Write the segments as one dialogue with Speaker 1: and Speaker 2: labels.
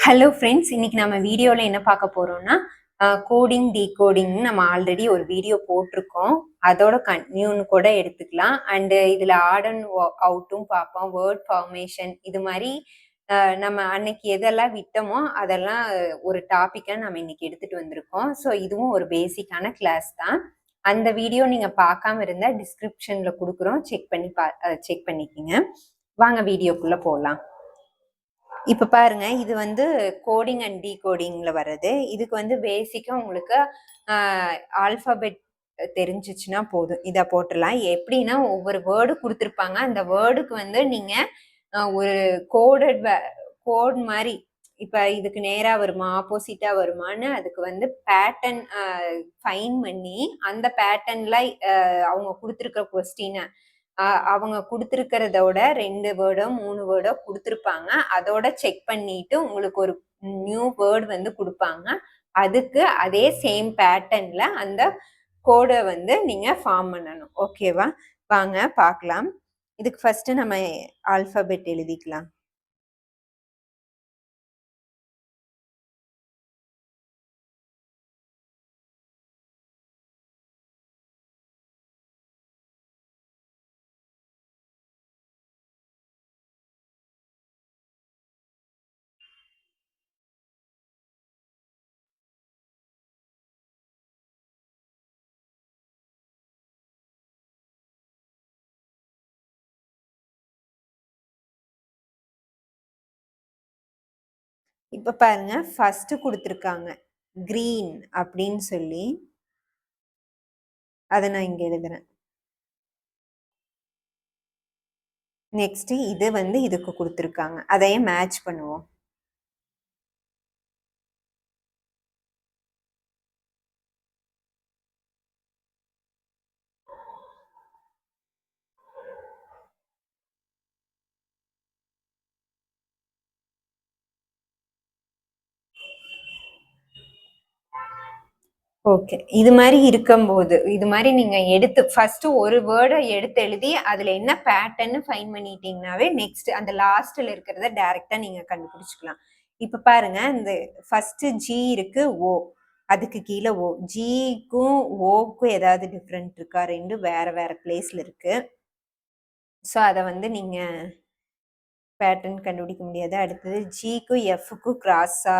Speaker 1: Hello friends, இன்னைக்கு நம்ம வீடியோவில் என்ன பார்க்க போறோம்னா கோடிங் டீகோடிங் நம்ம ஆல்ரெடி ஒரு வீடியோ போட்டிருக்கோம். அதோட கன்டினியூன்னு கூட எடுத்துக்கலாம். அண்டு இதில் ஆட் அண்ட் அவுட்டும் பார்ப்போம், வேர்ட் ஃபார்மேஷன் இது மாதிரி நம்ம அன்னைக்கு எதெல்லாம் விட்டோமோ அதெல்லாம் ஒரு டாப்பிக்காக நம்ம இன்னைக்கு எடுத்துட்டு வந்திருக்கோம். ஸோ இதுவும் ஒரு பேசிக்கான கிளாஸ் தான். அந்த வீடியோ நீங்கள் பார்க்காம இருந்தால் டிஸ்கிரிப்ஷனில் கொடுக்குறோம், செக் பண்ணிக்கோங்க. வாங்க வீடியோக்குள்ளே போகலாம். இப்போ பாருங்க, இது வந்து கோடிங் அண்ட் டீகோடிங்ல வர்றது. இதுக்கு வந்து பேசிக்கா உங்களுக்கு ஆல்பாபெட் தெரிஞ்சிச்சுன்னா போதும், இதை போட்டுடலாம். எப்படின்னா ஒவ்வொரு வேர்டு கொடுத்துருப்பாங்க, அந்த வேர்டுக்கு வந்து நீங்க ஒரு கோட் மாதிரி, இப்ப இதுக்கு நேரா வருமா ஆப்போசிட்டா வருமானு அதுக்கு வந்து பேட்டர்ன் ஃபைன் பண்ணி அந்த பேட்டர்ன்ல அவங்க கொடுத்துருக்க கொஸ்டினை அவங்க கொடுத்துருக்கிறதோட 2 வேர்டோ 3 வேர்டோ கொடுத்துருப்பாங்க. அதோட செக் பண்ணிட்டு உங்களுக்கு ஒரு நியூ வேர்டு வந்து கொடுப்பாங்க. அதுக்கு அதே சேம் பேட்டர்ன்ல அந்த கோடை வந்து நீங்க ஃபார்ம் பண்ணணும். ஓகேவா? வாங்க பார்க்கலாம். இதுக்கு ஃபர்ஸ்ட் நம்ம ஆல்பபெட் எழுதிக்கலாம். இப்ப பாருங்க, ஃபர்ஸ்ட் கொடுத்துருக்காங்க கிரீன் அப்படின்னு சொல்லி, அதை நான் இங்க எழுதுறேன். நெக்ஸ்ட் இது வந்து இதுக்கு கொடுத்துருக்காங்க, அதையே மேட்ச் பண்ணுவோம். ஓகே, இது மாதிரி இருக்கும்போது இது மாதிரி நீங்க எடுத்து ஃபர்ஸ்ட் ஒரு வேர்டை எடுத்து எழுதி அதுல என்ன பேட்டர்ன் ஃபைன் பண்ணிட்டீங்கன்னாவே நெக்ஸ்ட் அந்த லாஸ்ட்ல இருக்கிறத டைரக்டா நீங்க கண்டுபிடிச்சுக்கலாம். இப்ப பாருங்க, இந்த ஃபர்ஸ்ட் ஜி இருக்கு, ஓ, அதுக்கு கீழே ஓ. ஜிக்கும் ஓக்கும் ஏதாவது டிஃப்ரெண்ட் இருக்கா? ரெண்டும் வேற வேற பிளேஸ்ல இருக்கு. ஸோ அதை வந்து நீங்க பேட்டர்ன் கண்டுபிடிக்க முடியாது. அடுத்தது ஜிக்கும் எஃப்க்கும் கிராஸா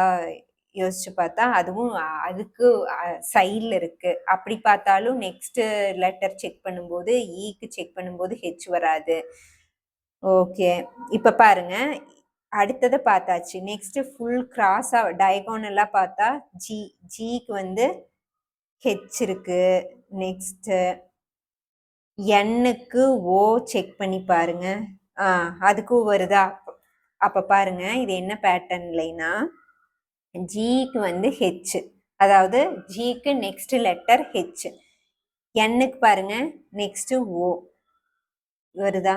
Speaker 1: யோசிச்சு பார்த்தா அதுவும் அதுக்கு சைடில் இருக்கு. அப்படி பார்த்தாலும் நெக்ஸ்ட் லெட்டர் செக் பண்ணும்போது ஈக்கு செக் பண்ணும்போது ஹெச் வராது. ஓகே, இப்ப பாருங்க, அடுத்ததை பார்த்தாச்சு. நெக்ஸ்ட் ஃபுல் கிராஸா டயகோனலா பார்த்தா ஜிக்கு வந்து ஹெச் இருக்கு. நெக்ஸ்ட் எண்ணுக்கு ஓ செக் பண்ணி பாருங்க, அதுக்கும் வருதா? அப்ப பாருங்க, இது என்ன பேட்டர்ன்லைனா ஜிக்கு வந்து ஹெச், அதாவது ஜிக்கு நெக்ஸ்ட் லெட்டர் ஹெச். எண்ணுக்கு பாருங்க நெக்ஸ்ட் ஓ வருதா?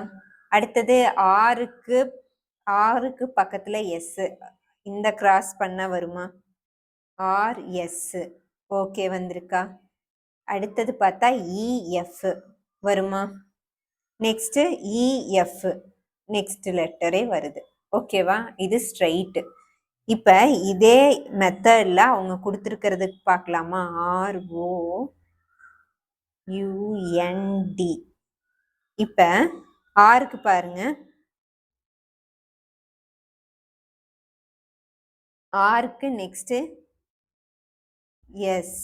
Speaker 1: அடுத்தது ஆறுக்கு பக்கத்துல எஸ், இந்த கிராஸ் பண்ண வருமா? R S. ஓகே, வந்திருக்கா? அடுத்தது பார்த்தா இஎஃப் வருமா? நெக்ஸ்ட் இஎஃப் நெக்ஸ்ட் லெட்டரே வருது. ஓகேவா? இது ஸ்ட்ரைட். இப்ப இதே மெத்தட்ல அவங்க கொடுத்துருக்கிறதுக்கு பார்க்கலாமா? ROUND. இப்ப ஆருக்கு பாருங்க, ஆருக்கு நெக்ஸ்ட் எஸ்,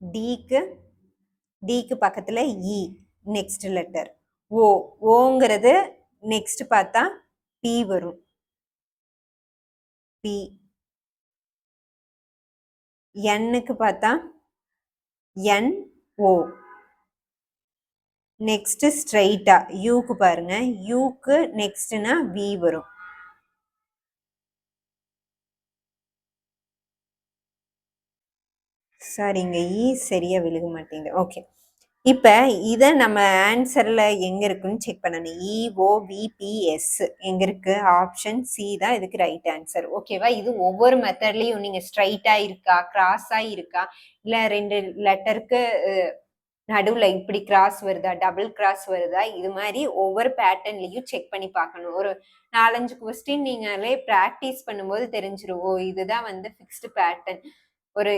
Speaker 1: டிக்கு பக்கத்துல இ நெக்ஸ்ட் லெட்டர், ஓங்கிறது நெக்ஸ்ட் பார்த்தா பி வரும், பி. எண்ணுக்கு பார்த்தா என் ஓ. நெக்ஸ்ட் ஸ்ட்ரைட்டா யூக்கு பாருங்க, யூக்கு நெக்ஸ்ட்னா வி வரும். சாரி, இங்க இ சரியா விழுக மாட்டேங்குது. ஓகே, இப்ப இத நம்ம ஆன்சர்ல எங்க இருக்குன்னு செக் பண்ணணும். EOVPS எங்க இருக்கு? ஆப்ஷன் சி தான் இதுக்கு ரைட் ஆன்சர். ஓகேவா? இது ஒவ்வொரு மெத்தட்லயும் நீங்க ஸ்ட்ரைட்டா இருக்கா, கிராஸா இருக்கா, இல்ல 2 லெட்டருக்கு நடுவுல இப்படி கிராஸ் வருதா, டபுள் கிராஸ் வருதா, இது மாதிரி ஒவ்வொரு பேட்டர்ன்லயும் செக் பண்ணி பார்க்கணும். ஒரு 4-5 கொஸ்டின் நீங்களே பிராக்டிஸ் பண்ணும்போது தெரிஞ்சிரும். ஓ, இதுதான் வந்து ஃபிக்ஸ்டு பேட்டர்ன். ஒரு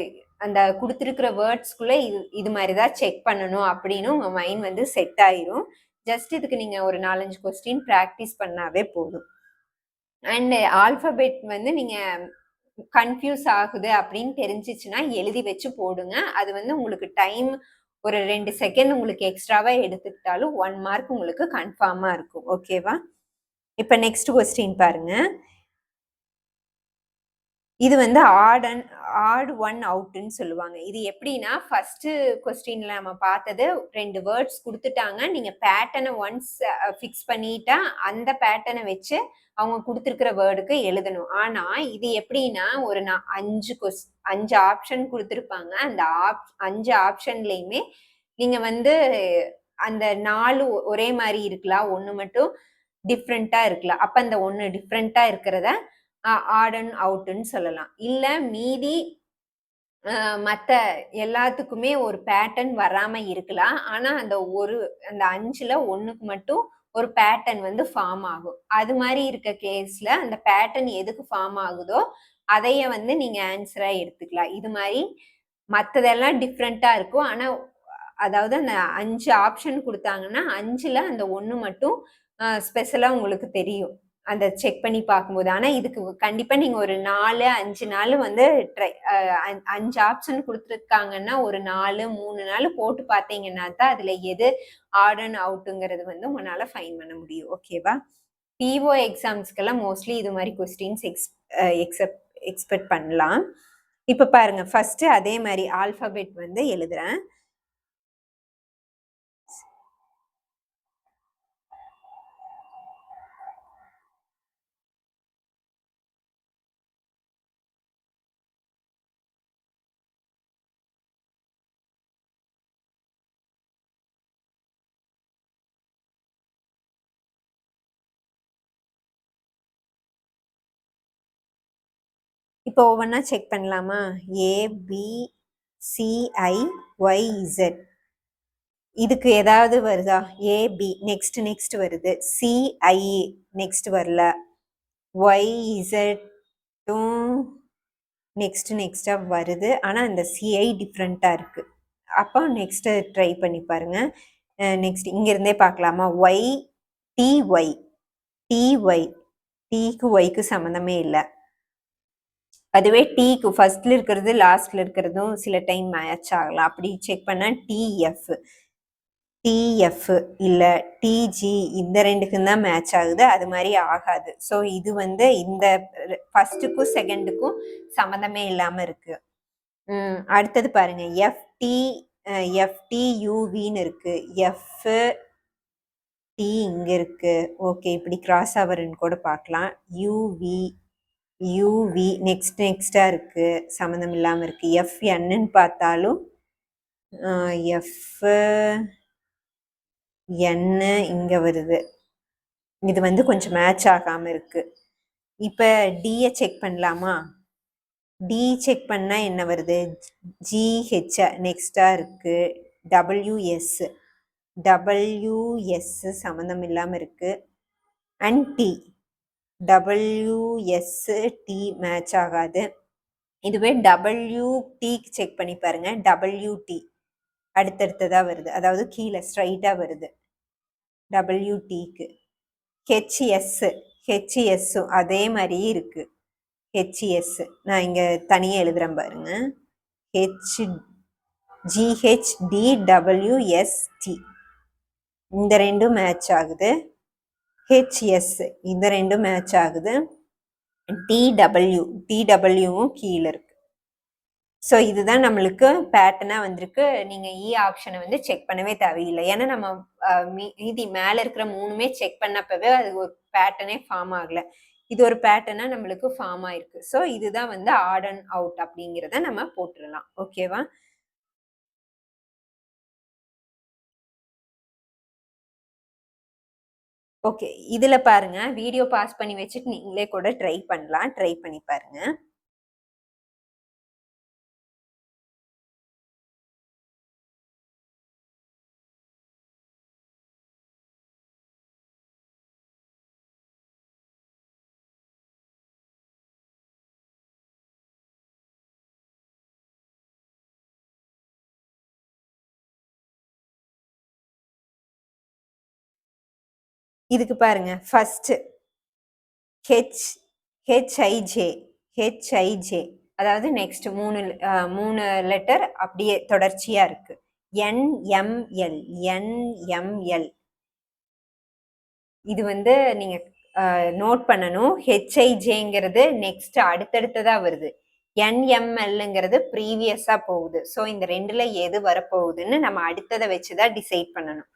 Speaker 1: அந்த குடுத்திருக்கிற வேர்ட்ஸ்குள்ள இது மாதிரிதான் செக் பண்ணணும் அப்படின்னு உங்க மைண்ட் வந்து செட் ஆயிரும். ஜஸ்ட் இதுக்கு நீங்க ஒரு 4-5 கொஸ்டின் பிராக்டிஸ் பண்ணாவே போதும். அண்ட் ஆல்பபெட் வந்து நீங்க கன்ஃபியூஸ் ஆகுது அப்படின்னு தெரிஞ்சிச்சுன்னா எழுதி வச்சு போடுங்க. அது வந்து உங்களுக்கு டைம் ஒரு 2 செகண்ட் உங்களுக்கு எக்ஸ்ட்ராவா எடுத்துக்கிட்டாலும் 1 மார்க் உங்களுக்கு கன்ஃபார்மா இருக்கும். ஓகேவா? இப்ப நெக்ஸ்ட் கொஸ்டின் பாருங்க. இது வந்து ஆட் ஒன் அவுட்னு சொல்லுவாங்க. இது எப்படின்னா ஃபர்ஸ்ட் கொஸ்டின்ல நம்ம பார்த்தது 2 வேர்ட்ஸ் கொடுத்துட்டாங்க. நீங்க பேட்டர்னை ஒன்ஸ் ஃபிக்ஸ் பண்ணிட்டா அந்த பேட்டர்னை வச்சு அவங்க கொடுத்துருக்கிற வேர்டுக்கு எழுதணும். ஆனா இது எப்படின்னா ஒரு 5 ஆப்ஷன் கொடுத்துருப்பாங்க. அந்த 5 ஆப்ஷன்லயுமே நீங்க வந்து அந்த 4 ஒரே மாதிரி இருக்கலாம், 1 மட்டும் டிஃப்ரெண்டா இருக்கலாம். அப்ப அந்த 1 டிஃப்ரெண்டா இருக்கிறத ஆட் அண்ட் அவுட்னு சொல்லலாம். இல்ல மீதி மத்த எல்லாத்துக்குமே ஒரு பேட்டர்ன் வராம இருக்கலாம். ஆனா அந்த 5ல 1க்கு மட்டும் ஒரு பேட்டர்ன் வந்து ஃபார்ம் ஆகும். அது மாதிரி இருக்க கேஸ்ல அந்த பேட்டர்ன் எதுக்கு ஃபார்ம் ஆகுதோ அதைய வந்து நீங்க ஆன்சரா எடுத்துக்கலாம். இது மாதிரி மத்ததெல்லாம் டிஃப்ரெண்டா இருக்கும். ஆனா அதாவது அந்த 5 ஆப்ஷன் கொடுத்தாங்கன்னா 5ல அந்த 1 மட்டும் ஸ்பெஷலா உங்களுக்கு தெரியும் அந்த செக் பண்ணி பார்க்கும்போது. ஆனா இதுக்கு கண்டிப்பா நீங்க ஒரு 4-5 நாள் வந்து 5 ஆப்ஷன் கொடுத்துருக்காங்கன்னா ஒரு 4-3 நாள் போட்டு பார்த்தீங்கன்னா தான் அதுல எது ஆட் அண்ட் அவுட்டுங்கிறது வந்து உங்களால ஃபைன் பண்ண முடியும். ஓகேவா? பிஓ எக்ஸாம்ஸ்க்கெல்லாம் மோஸ்ட்லி இது மாதிரி கொஸ்டின்ஸ் எக்ஸ்பெக்ட் பண்ணலாம். இப்ப பாருங்க, ஃபர்ஸ்ட் அதே மாதிரி ஆல்பபெட் வந்து எழுதுறேன். இப்போ ஒவ்வொன்றா செக் பண்ணலாமா? ABCIYZ. இதுக்கு ஏதாவது வருதா? AB நெக்ஸ்ட் வருது. CIA நெக்ஸ்ட் வரல. YZ நெக்ஸ்டா வருது. ஆனா அந்த CI டிஃப்ரெண்டா இருக்கு. அப்போ நெக்ஸ்ட் ட்ரை பண்ணி பாருங்க. நெக்ஸ்ட் இங்க இருந்தே பார்க்கலாமா? TY Tக்கு Yக்கு சம்மந்தமே இல்லை. அதுவே டீக்கு ஃபர்ஸ்ட்ல இருக்கிறது லாஸ்ட்ல இருக்கிறதும் சில டைம் மேட்ச் ஆகலாம். அப்படி செக் பண்ணா டிஎஃப் இல்ல டிஜி இந்த ரெண்டுக்கும் தான் மேட்ச் ஆகுது. அது மாதிரி ஆகாது. ஸோ இது வந்து இந்த ஃபர்ஸ்ட்டுக்கும் செகண்டுக்கும் சம்மந்தமே இல்லாம இருக்கு. அடுத்தது பாருங்க, FTUVன்னு இருக்கு. FT இங்க இருக்கு. ஓகே, இப்படி கிராஸ் ஆவர்ன்னு கூட பார்க்கலாம். UV நெக்ஸ்டா இருக்கு, சம்மந்தம் இல்லாம இருக்கு. FNன்னு பார்த்தாலும் FN இங்க வருது. இது வந்து கொஞ்சம் மேட்ச் ஆகாம இருக்கு. இப்ப டியை செக் பண்ணலாமா? டி செக் பண்ணா என்ன வருது? GH நெக்ஸ்டா இருக்கு. WS சம்மந்தம் இல்லாம இருக்கு. அண்ட் WST மேட்ச் ஆகாது. இதுவே WTக்கு செக் பண்ணி பாருங்க. WT அடுத்தடுத்ததா வருது, அதாவது கீழே ஸ்ட்ரைட்டா வருது WTக்கு. HS அதே மாதிரி இருக்கு. HS நான் இங்க தனியா எழுதுறேன் பாருங்க. GHDWST இந்த ரெண்டும் மேட்ச் ஆகுது. HS இந்த ரெண்டும் மேட்ச் ஆகுது. TWவும் கீழே இருக்கு. ஸோ இதுதான் நம்மளுக்கு பேட்டர்னா வந்திருக்கு. நீங்க ஆப்ஷனை வந்து செக் பண்ணவே தேவையில்லை. ஏன்னா நம்ம மீதி மேல இருக்கிற 3மே செக் பண்ணப்பவே அது ஒரு பேட்டர்னே ஃபார்ம் ஆகல. இது ஒரு பேட்டர்னா நம்மளுக்கு ஃபார்ம் ஆயிருக்கு. ஸோ இதுதான் வந்து ஆட் அண்ட் அவுட் அப்படிங்கிறத நம்ம போட்டுடலாம். ஓகேவா? ஓகே, இதுல பாருங்க, வீடியோ பாஸ் பண்ணி வச்சுட்டு நீங்களே கூட ட்ரை பண்ணலாம். ட்ரை பண்ணி பாருங்க. இதுக்கு பாருங்க ஃபர்ஸ்ட் ஹெச் ஹெச்ஐஜே அதாவது நெக்ஸ்ட் மூணு லெட்டர் அப்படியே தொடர்ச்சியா இருக்கு. என்எம்எல் இது வந்து நீங்க நோட் பண்ணணும். ஹெச்ஐஜேங்கிறது நெக்ஸ்ட் அடுத்தடுத்ததா வருது. என்எம்எல்ங்கிறது ப்ரீவியஸா போகுது. ஸோ இந்த ரெண்டுல எது வரப்போகுதுன்னு நம்ம அடுத்ததை வச்சுதான் டிசைட் பண்ணணும்.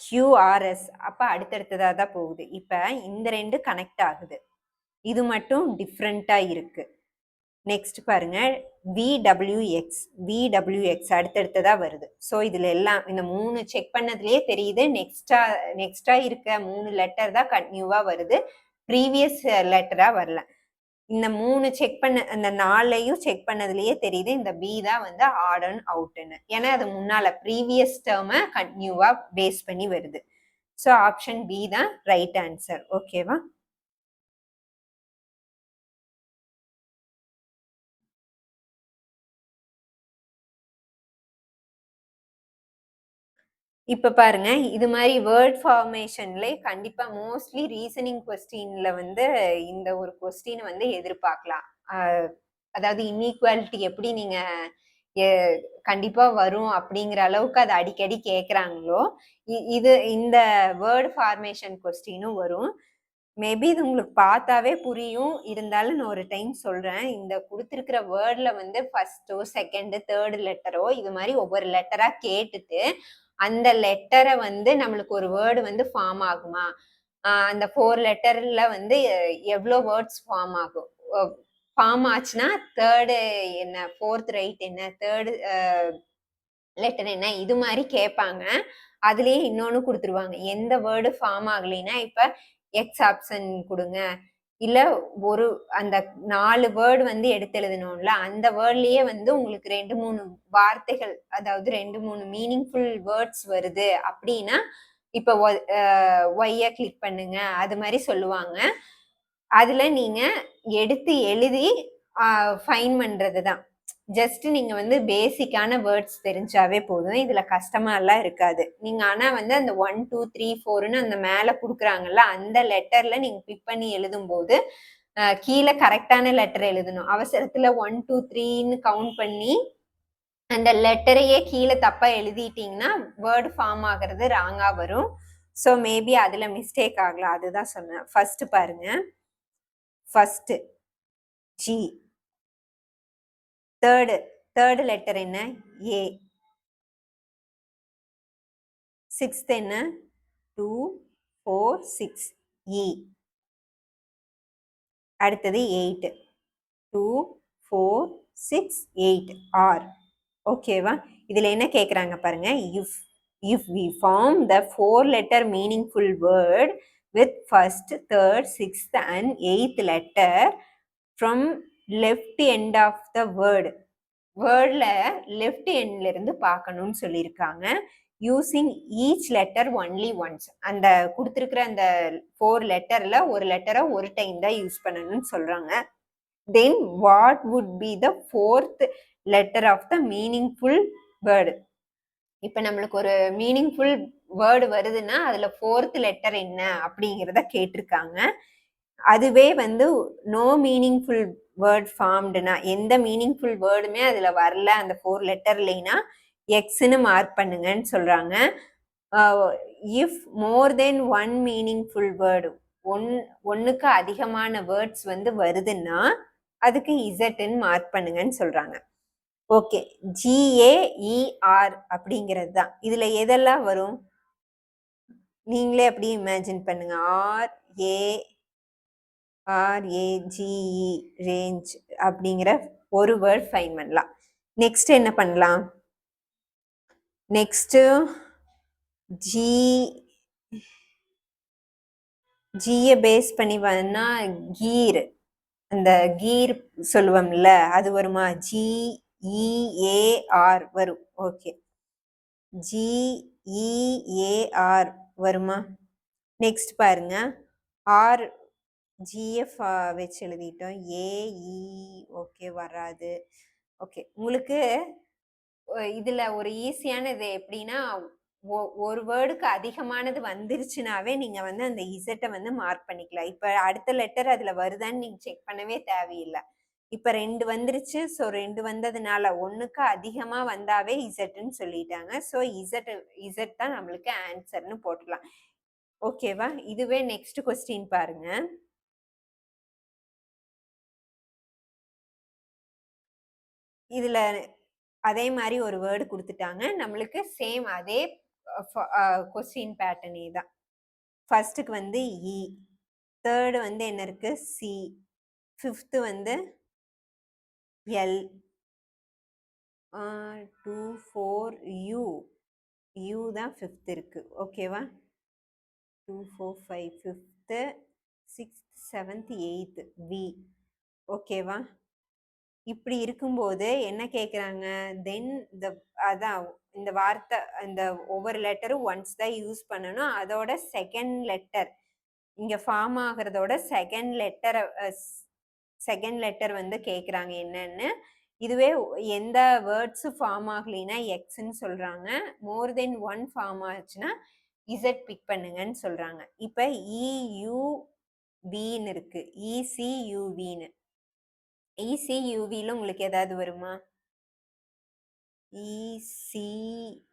Speaker 1: கியூஆர்எஸ் அப்ப அடுத்தடுத்ததா தான் போகுது. இப்ப இந்த ரெண்டு கனெக்ட் ஆகுது, இது மட்டும் டிஃப்ரெண்டா இருக்கு. நெக்ஸ்ட் பாருங்க விடபிள்யூஎக்ஸ் அடுத்தடுத்ததா வருது. ஸோ இதுல எல்லாம் இந்த மூணு செக் பண்ணதுலயே தெரியுது நெக்ஸ்டா இருக்க 3 லெட்டர் தான் கண்டினியூவா வருது, ப்ரீவியஸ் லெட்டரா வரல. இந்த 3 செக் பண்ண அந்த 4ஐயும் செக் பண்ணதுலயே தெரியுது இந்த பி தான் வந்து ஆட் அண்ட் அவுட்னு. ஏன்னா அது முன்னால ப்ரீவியஸ் டேர்மை கண்டினியூவா பேஸ் பண்ணி வருது. ஸோ ஆப்ஷன் பி தான் ரைட் ஆன்சர். ஓகேவா? இப்ப பாருங்க, இது மாதிரி வேர்ட் ஃபார்மேஷன்ல கண்டிப்பா மோஸ்ட்லி ரீசனிங் கொஸ்டின்ல வந்து இந்த ஒரு கொஸ்டின் வந்து எதிர்பார்க்கலாம். அதாவது இன்இக்வாலிட்டி எப்படி நீங்க கண்டிப்பா வரும் அப்படிங்கிற அளவுக்கு அதை அடிக்கடி கேட்கறாங்களோ, இந்த வேர்ட் ஃபார்மேஷன் கொஸ்டினும் வரும். மேபி இது உங்களுக்கு பார்த்தாவே புரியும், இருந்தாலும் நான் ஒரு டைம் சொல்றேன். இந்த கொடுத்துருக்கிற வேர்ட்ல வந்து ஃபர்ஸ்டோ செகண்ட் தேர்ட் லெட்டரோ இது மாதிரி ஒவ்வொரு லெட்டரா கேட்டுட்டு அந்த லெட்டரை வந்து நம்மளுக்கு ஒரு வேர்டு வந்து ஃபார்ம் ஆகுமா, அந்த 4 லெட்டர்ல வந்து எவ்வளோ வேர்ட்ஸ் ஃபார்ம் ஆகும், ஃபார்ம் ஆச்சுன்னா தேர்டு என்ன, ஃபோர்த் ரைட் என்ன, தேர்டு லெட்டர் என்ன, இது மாதிரி கேட்பாங்க. அதுலயே இன்னொன்னு கொடுத்துருவாங்க, எந்த வேர்டு ஃபார்ம் ஆகலைன்னா இப்ப எக்ஸ் ஆப்ஷன் கொடுங்க, இல்ல ஒரு அந்த 4 வேர்டு வந்து எடுத்து எழுதணும்ல, அந்த வேர்ட்லயே வந்து உங்களுக்கு 2-3 வார்த்தைகள், அதாவது 2-3 மீனிங்ஃபுல் வேர்ட்ஸ் வருது அப்படின்னா இப்ப ஒய்ய கிளிக் பண்ணுங்க, அது மாதிரி சொல்லுவாங்க. அதுல நீங்க எடுத்து எழுதி ஃபைன் பண்றதுதான். ஜஸ்ட் நீங்க வந்து பேசிக்கான வேர்ட்ஸ் தெரிஞ்சாவே போதும், இதுல கஷ்டமா எல்லாம் இருக்காது. நீங்க ஆனா வந்து அந்த 1 2 3 4ன்னு அந்த மேல குடுக்குறாங்கல்ல, அந்த லெட்டர்ல நீங்க பிக் பண்ணி எழுதும் போது கீழே கரெக்டான லெட்டர் எழுதணும். அவசரத்துல 1 2 3ன்னு கவுண்ட் பண்ணி அந்த லெட்டரையே கீழே தப்பா எழுதிட்டீங்கன்னா வேர்டு ஃபார்ம் ஆகிறது ராங்கா வரும். ஸோ மேபி அதுல மிஸ்டேக் ஆகலாம், அதுதான் சொன்னேன். ஃபர்ஸ்ட் பாருங்க, ஃபர்ஸ்ட் ஜி, தேர்டு லெட்டர் என்ன, ஏ, சிக்ஸ்த் என்ன, 2 4 6 இ, அடுத்தது 8 2 4 6 8 ஆர். ஓகேவா? இதுல என்ன கேக்குறாங்க பாருங்க, if we form the 4 letter meaningful word with first, third, sixth and eighth letter from left end of the வேர்ட்ல லெஃப்ட் எண்ட்ல இருந்து பார்க்கணும்னு சொல்லியிருக்காங்க. Using each letter only once, அந்த கொடுத்துருக்கிற அந்த 4 லெட்டர்ல ஒரு லெட்டரை ஒரு டைம் தான் யூஸ் பண்ணணும்னு சொல்றாங்க. Then what would be the 4th letter of the meaningful word. இப்ப நம்மளுக்கு ஒரு மீனிங்ஃபுல் வேர்டு வருதுன்னா அதுல 4th லெட்டர் என்ன அப்படிங்கிறத கேட்டிருக்காங்க. அதுவே வந்து நோ மீனிங்ஃபுல் வேர்ட் ஃபார்ம்டுனா, எந்த மீனிங்ஃபுல் வேர்டுமே அதுல வரல அந்த 4 லெட்டர்லைனா எக்ஸ்ன்னு மார்க் பண்ணுங்கன்னு சொல்றாங்க. If more then 1 meaningful word, ஒன்னுக்கு அதிகமான வேர்ட்ஸ் வந்து வருதுன்னா அதுக்கு இசட்ன்னு மார்க் பண்ணுங்கன்னு சொல்றாங்க. ஓகே, GAER அப்படிங்கிறது தான். இதுல எதெல்லாம் வரும் நீங்களே அப்படி இமேஜின் பண்ணுங்க. RAGE ரேஞ்ச் அப்படிங்கிற ஒரு வேர்ட் ஃபைன் பண்ணலாம். நெக்ஸ்ட் என்ன பண்ணலாம், நெக்ஸ்ட் ஜியை பேஸ் பண்ணி வந்தா கீர், அந்த கீர் சொல்லுவோம்ல அது வருமா, GEAR வரும். ஓகே, GEAR வருமா? நெக்ஸ்ட் பாருங்க, ஆர் GF வச்சு எழுதிட்டோம், AE ஓகே வராது. ஓகே, உங்களுக்கு இதுல ஒரு ஈஸியான இது எப்படின்னா ஒரு வேர்டுக்கு அதிகமானது வந்துருச்சுனாவே நீங்க வந்து அந்த இசட்டை வந்து மார்க் பண்ணிக்கலாம். இப்ப அடுத்த லெட்டர் அதுல வருதான்னு நீங்க செக் பண்ணவே தேவையில்லை. இப்ப 2 வந்துருச்சு. ஸோ 2 வந்ததுனால 1க்கு அதிகமா வந்தாவே இசட்ன்னு சொல்லிட்டாங்க. ஸோ இசட் தான் நம்மளுக்கு ஆன்சர்ன்னு போட்டுடலாம். ஓகேவா? இதுவே நெக்ஸ்ட் கொஸ்டின் பாருங்க. இதுல அதே மாதிரி ஒரு வேர்டு கொடுத்துட்டாங்க. நம்மளுக்கு சேம் அதே கொஸ்டின் பேட்டர்னே தான். ஃபர்ஸ்ட்டுக்கு வந்து இ, தேர்டு வந்து என்ன இருக்கு? சி, ஃபிஃப்த்து வந்து எல், 2, 4 யூ, யூ தான் ஃபிஃப்த் இருக்கு. ஓகேவா? 2, 4, 5 fifth, 6th, 7th, 8th we. ஓகேவா? இப்படி இருக்கும்போது என்ன கேக்குறாங்க? தென் அதான் இந்த வார்த்தை இந்த ஒவ்வொரு லெட்டரும் ஒன்ஸ் தான் யூஸ் பண்ணணும். அதோட செகண்ட் லெட்டர் இங்க ஃபார்ம் ஆகுறதோட செகண்ட் லெட்டர் வந்து கேக்குறாங்க என்னன்னு. இதுவே எந்த வேர்ட்ஸ் ஃபார்ம் ஆகலைன்னா எக்ஸ்ன்னு சொல்றாங்க. மோர் தென் ஒன் ஃபார்ம் ஆச்சுன்னா இசட் பிக் பண்ணுங்கன்னு சொல்றாங்க. இப்ப இயூவின்னு இருக்கு, இசியூவின்னு. இசியூவில உங்களுக்கு ஏதாவது வருமா? இசியூவி.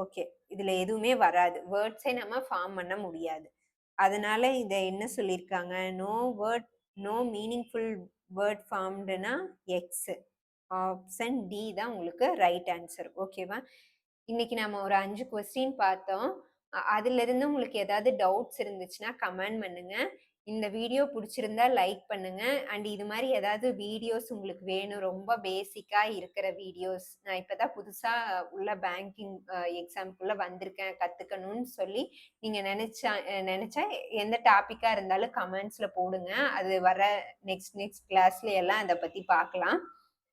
Speaker 1: ஓகே, இதுல எதுவுமே வராது. வேர்ட்ஸே நம்ம ஃபார்ம் பண்ண முடியாது. அதனால இதை என்ன சொல்லியிருக்காங்க? நோ மீனிங்ஃபுல் வேர்ட் ஃபார்ம்டுனா எக்ஸ். ஆப்ஷன் டி தான் உங்களுக்கு ரைட் ஆன்சர். ஓகேவா? இன்னைக்கு நம்ம ஒரு 5 கொஸ்டின் பார்த்தோம். அதுல இருந்து உங்களுக்கு ஏதாவது டவுட்ஸ் இருந்துச்சுன்னா கமெண்ட் பண்ணுங்க. இந்த வீடியோ பிடிச்சிருந்தா லைக் பண்ணுங்க. அண்ட் இது மாதிரி ஏதாவது வீடியோஸ் உங்களுக்கு வேணும், ரொம்ப பேசிக்கா இருக்கிற வீடியோஸ், நான் இப்பதான் புதுசா உள்ள பேங்கிங் எக்ஸாம்குள்ள வந்திருக்கேன் கத்துக்கணும்னு சொல்லி நீங்க நினைச்சா எந்த டாபிக்கா இருந்தாலும் கமெண்ட்ஸ்ல போடுங்க. அது வர நெக்ஸ்ட் கிளாஸ்ல எல்லாம் அதை பத்தி பார்க்கலாம்.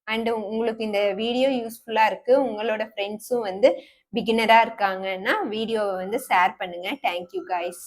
Speaker 1: அண்ட் உங்களுக்கு இந்த வீடியோ யூஸ்ஃபுல்லா இருக்கு, உங்களோட ஃப்ரெண்ட்ஸும் வந்து பிகினரா இருக்காங்கன்னா வீடியோவை வந்து ஷேர் பண்ணுங்க. Thank you guys.